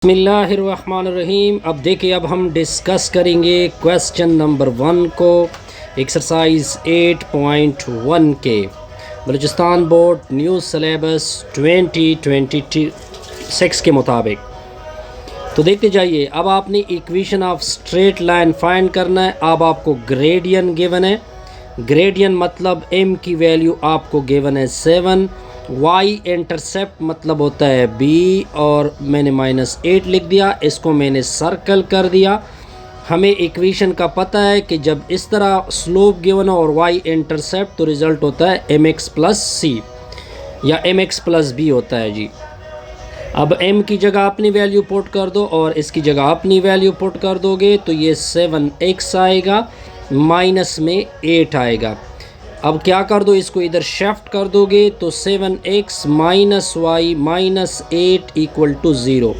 बिस्मिल्लाहिर्रहमानिर्रहीम। अब देखिए, अब हम डिस्कस करेंगे क्वेश्चन नंबर 1 को, एक्सरसाइज 8.1 के बलूचिस्तान बोर्ड न्यू सिलेबस 2026 के मुताबिक। तो देखते जाइए, अब आपने equation of straight line find करना है। अब आपको ग्रेडियन गिवन है। ग्रेडियन मतलब m की वैल्यू आपको गिवन है 7, y इंटरसेप्ट मतलब होता है b, और मैंने -8 लिख दिया, इसको मैंने सर्कल कर दिया। हमें इक्वेशन का पता है कि जब इस तरह स्लोप गिवन हो और y इंटरसेप्ट, तो रिज़ल्ट होता है mx प्लस c या mx प्लस b होता है जी। अब m की जगह अपनी वैल्यू पुट कर दो और इसकी जगह अपनी वैल्यू पुट कर दोगे तो ये 7x आएगा, माइनस में 8 आएगा। अब क्या कर दो, इसको इधर शिफ्ट कर दोगे तो 7x minus y minus 8 equal to 0।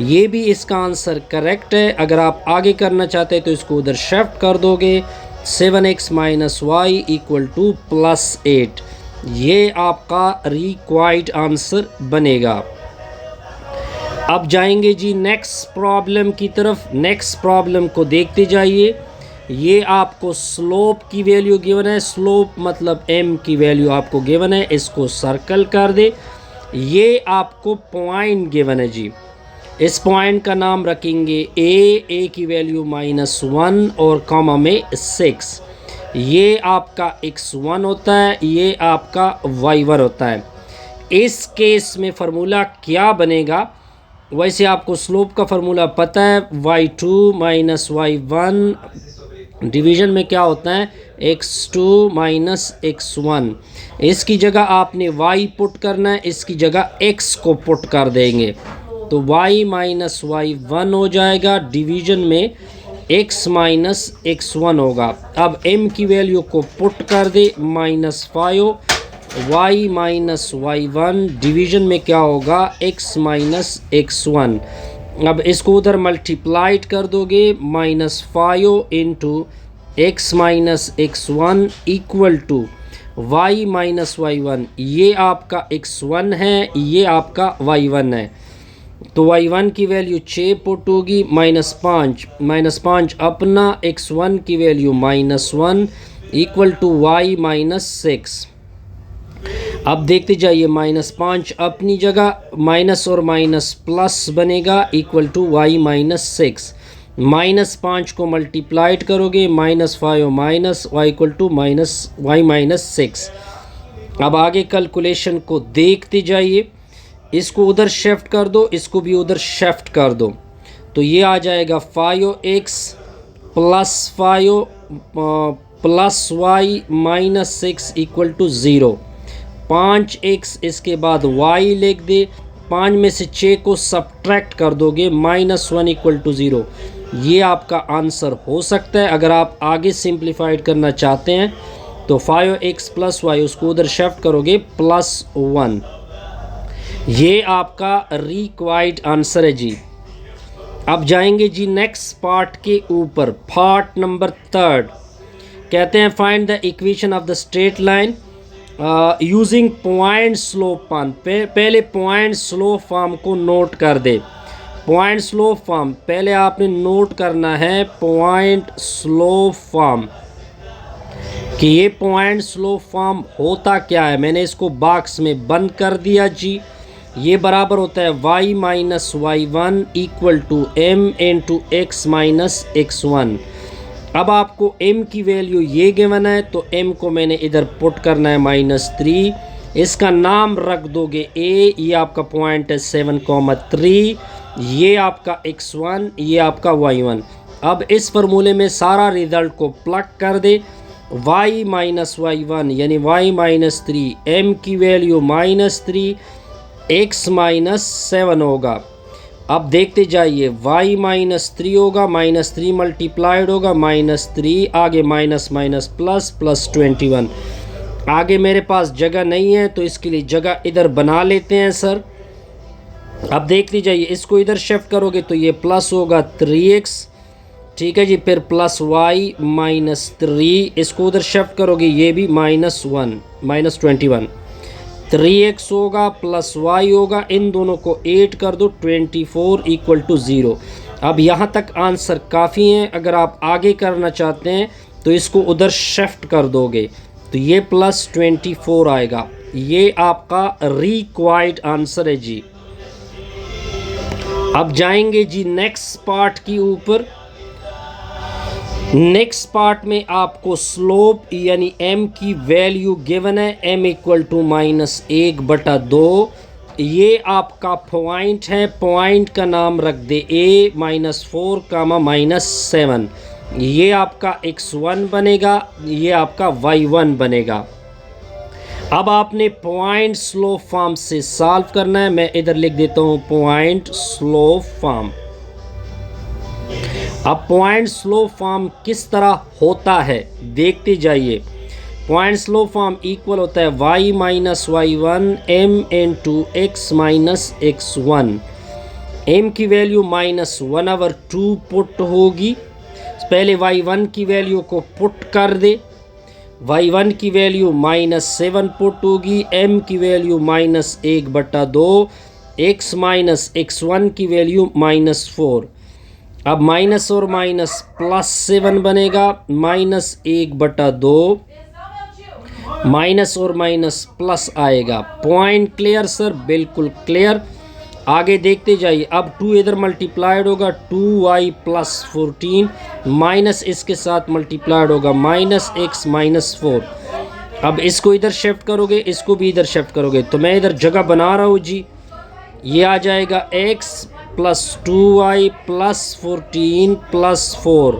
ये भी इसका आंसर करेक्ट है। अगर आप आगे करना चाहते हैं तो इसको उधर शिफ्ट कर दोगे, 7x minus y equal to plus 8। ये आपका रिक्वायर्ड आंसर बनेगा। अब जाएंगे जी नेक्स्ट प्रॉब्लम की तरफ। नेक्स्ट प्रॉब्लम को देखते जाइए। ये आपको स्लोप की वैल्यू गिवन है। स्लोप मतलब m की वैल्यू आपको गिवन है, इसको सर्कल कर दे। ये आपको पॉइंट गिवन है जी। इस पॉइंट का नाम रखेंगे a की वैल्यू -1 और कॉमा में 6। ये आपका x1 होता है, ये आपका y1 होता है। इस केस में फार्मूला क्या बनेगा? वैसे आपको स्लोप का फार्मूला पता है, y2 माइनस y1 डिवीज़न में क्या होता है, x2 माइनस x1। इसकी जगह आपने y पुट करना है, इसकी जगह x को पुट कर देंगे तो y माइनस y1 हो जाएगा, डिवीज़न में x माइनस x1 होगा। अब m की वैल्यू को पुट कर दे, -5 y माइनस y1, डिवीज़न में क्या होगा, x माइनस x1। अब इसको उधर मल्टीप्लाइड कर दोगे, -5 into x minus x1 equal to y minus y1। ये आपका x1 है, ये आपका y1 है। तो y1 की वैल्यू 6 पुट होगी, -5 अपना x1 की value -1 equal to y minus 6। अब देखते जाइए, -5 अपनी जगह, माइनस और माइनस प्लस बनेगा इक्वल टू y माइनस 6। -5 को मल्टीप्लाइड करोगे, -5 minus y equal to y minus 6। अब आगे कैलकुलेशन को देखते जाइए। इसको उधर शिफ्ट कर दो, इसको भी उधर शिफ्ट कर दो, तो ये आ जाएगा 5x plus 5 plus y minus 6 equal to 0। 5x इसके बाद y लिख दे, 5 में से 6 को सब्ट्रैक्ट कर दोगे, -1 इक्वल टू 0। ये आपका आंसर हो सकता है। अगर आप आगे सिंप्लीफाइड करना चाहते हैं तो 5x प्लस y, उसको उधर शिफ्ट करोगे +1। ये आपका रिक्वायर्ड आंसर है जी। अब जाएंगे जी नेक्स्ट पार्ट के ऊपर, पार्ट नंबर 3। कहते हैं find the equation of the straight line using point slope form. पहले पॉइंट स्लोप फॉर्म को नोट कर दे। पॉइंट स्लोप फॉर्म पहले आपने नोट करना है, पॉइंट स्लोप फॉर्म कि ये पॉइंट स्लोप फॉर्म होता क्या है। मैंने इसको बॉक्स में बंद कर दिया जी। ये बराबर होता है y minus y1 equal to m into x minus x1। अब आपको m की वैल्यू ये गिवन है, तो m को मैंने इधर पुट करना है -3। इसका नाम रख दोगे a, ये आपका पॉइंट है 7,3, ये आपका x1, ये आपका y1। अब इस फार्मूले में सारा रिजल्ट को प्लग कर दे, y माइनस y1 यानी y माइनस 3, m की वैल्यू -3, x माइनस 7 होगा। अब देखते जाइए, y माइनस 3 होगा, -3 मल्टीप्लाइड होगा, -3 आगे माइनस माइनस प्लस +21। आगे मेरे पास जगह नहीं है तो इसके लिए जगह इधर बना लेते हैं सर। अब देखते जाइए, इसको इधर शिफ्ट करोगे तो ये प्लस होगा 3x, ठीक है जी, फिर प्लस y माइनस 3, इसको उधर शिफ्ट करोगे ये भी -1 -21। 3x होगा प्लस y होगा, इन दोनों को 8 कर दो, 24 इक्वल टू 0। अब यहाँ तक आंसर काफ़ी है। अगर आप आगे करना चाहते हैं तो इसको उधर शिफ्ट कर दोगे तो ये प्लस 24 आएगा। ये आपका रिक्वायर्ड आंसर है जी। अब जाएंगे जी नेक्स्ट पार्ट की ऊपर। नेक्स्ट पार्ट में आपको स्लोप यानी m की वैल्यू गिवन है, m इक्वल टू -1/2। ये आपका पॉइंट है, पॉइंट का नाम रख दे a -4 -7। ये आपका x1 बनेगा, ये आपका y1 बनेगा। अब आपने पॉइंट स्लोप फॉर्म से सॉल्व करना है। मैं इधर लिख देता हूँ पॉइंट स्लोप फॉर्म। अब पॉइंट स्लोप फॉर्म किस तरह होता है देखते जाइए। पॉइंट स्लोप फॉर्म इक्वल होता है y minus y1 m into x minus x1। m की वैल्यू -1/2 पुट होगी। पहले y1 की वैल्यू को पुट कर दे। y1 की वैल्यू -7 पुट होगी, m की वैल्यू -1/2, x माइनस x1 की वैल्यू -4। अब माइनस और माइनस +7 बनेगा, -1/2 माइनस और माइनस प्लस आएगा। Point clear sir? बिल्कुल क्लियर। आगे देखते जाइए। अब 2 इधर मल्टीप्लाइड होगा, 2y + 14 माइनस इसके साथ मल्टीप्लाइड होगा -x -4। अब इसको इधर शिफ्ट करोगे, इसको भी इधर शिफ्ट करोगे, तो मैं इधर जगह बना रहा हूँ जी। ये आ जाएगा x + 2y + 14 + 4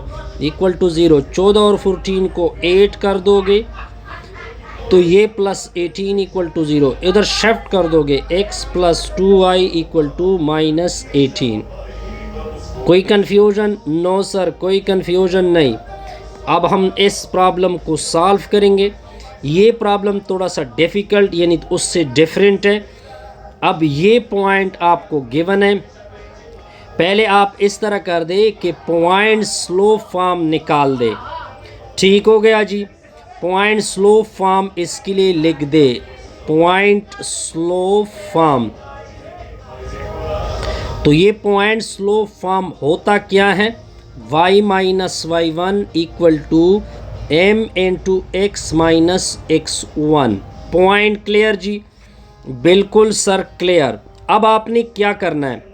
इक्वल टू 0। 14 और 14 को 8 कर दोगे तो ये +18 इक्वल टू 0। इधर शिफ्ट कर दोगे, x + 2y इक्वल टू -18। कोई कन्फ्यूजन? नो सर, कोई कन्फ्यूजन नहीं। अब हम इस प्रॉब्लम को सॉल्व करेंगे। ये प्रॉब्लम थोड़ा सा डिफ़िकल्ट यानी उससे डिफरेंट है। अब ये पॉइंट आपको गिवन है। पहले आप इस तरह कर दे कि पॉइंट स्लोप फॉर्म निकाल दे। ठीक हो गया जी। पॉइंट स्लोप फॉर्म इसके लिए लिख दे, पॉइंट स्लोप फॉर्म। तो ये पॉइंट स्लोप फॉर्म होता क्या है? y minus y1 equal to m into x minus x1। Point clear जी? बिल्कुल सर क्लियर। अब आपने क्या करना है,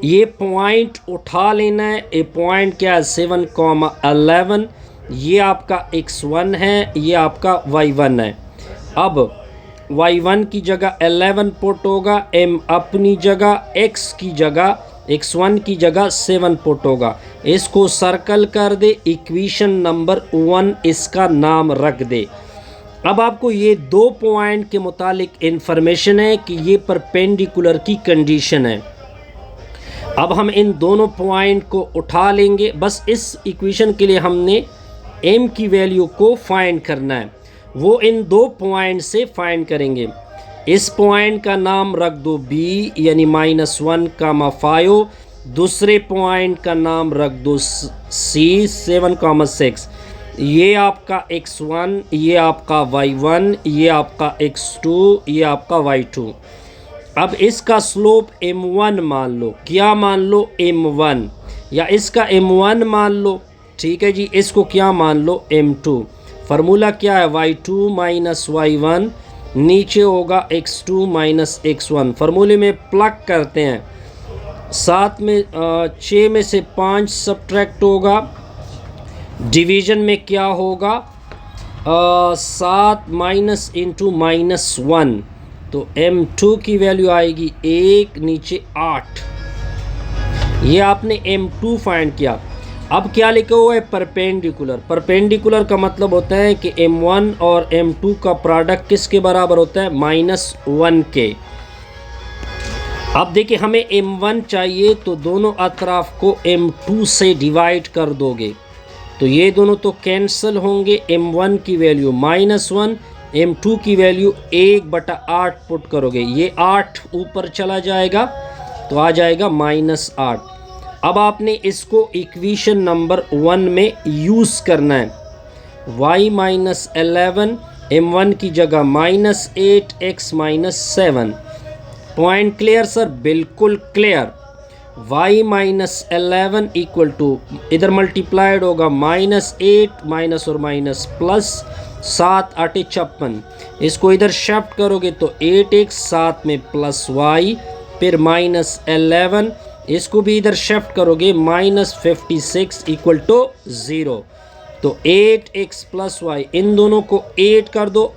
ये पॉइंट उठा लेना है। ये पॉइंट क्या है? 7,11। ये आपका x1 है, ये आपका y1 है। अब y1 की जगह 11 पुट होगा, m अपनी जगह, x की जगह, x1 की जगह 7 पुट होगा। इसको सर्कल कर दे, इक्वेशन नंबर 1 इसका नाम रख दे। अब आपको ये 2 पॉइंट के मुतालिक इन्फॉर्मेशन है कि ये परपेंडिकुलर की कंडीशन है। अब हम इन दोनों पॉइंट को उठा लेंगे। बस इस इक्वेशन के लिए हमने m की वैल्यू को फाइंड करना है, वो इन 2 पॉइंट से फाइंड करेंगे। इस पॉइंट का नाम रख दो b यानी -1,5। दूसरे पॉइंट का नाम रख दो c 7,6। ये आपका x1, ये आपका y1, ये आपका x2, ये आपका y2। अब इसका स्लोप m1 मान लो। क्या मान लो? m1, या इसका m1 मान लो। ठीक है जी। इसको क्या मान लो? m2। फार्मूला क्या है? y2 माइनस y1, नीचे होगा x2 माइनस x1। फार्मूले में प्लग करते हैं। 6 में से 5 सब्ट्रैक्ट होगा, डिवीज़न में क्या होगा? 7 माइनस इंटू -1, तो m2 की वैल्यू आएगी 1, नीचे 8। ये आपने m2 फाइंड किया। अब क्या लिखा हुआ है? परपेंडिकुलर। परपेंडिकुलर का मतलब होता है कि m1 और m2 का प्रोडक्ट किसके बराबर होता है? -1 के। अब देखिए, हमें m1 चाहिए तो दोनों अतराफ को m2 से डिवाइड कर दोगे तो ये दोनों तो कैंसिल होंगे। m1 की वैल्यू -1, m2 की वैल्यू 1/8 पुट करोगे, ये 8 ऊपर चला जाएगा तो आ जाएगा -8। अब आपने इसको इक्वेशन नंबर 1 में यूज़ करना है। y - 11 m1 की जगह -8x -7। Point clear sir? बिल्कुल क्लियर। y -11 इक्वल टू, इधर मल्टीप्लाइड होगा -8 माइनस और माइनस प्लस, 7 8 56। इसको इधर शिफ्ट करोगे तो 8x, 7 में प्लस y, फिर -11, इसको भी इधर शिफ्ट करोगे -56 इक्वल टू 0। तो 8x प्लस y, इन दोनों को 8 कर दो,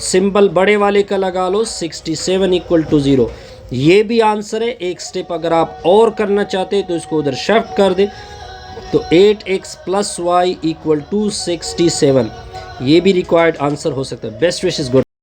सिंबल बड़े वाले का लगा लो, 67 इक्वल टू 0। ये भी आंसर है। एक स्टेप अगर आप और करना चाहते हैं तो इसको उधर शिफ्ट कर दे, तो 8x plus y equal to 67। ये भी रिक्वायर्ड आंसर हो सकता है। Best wishes, good.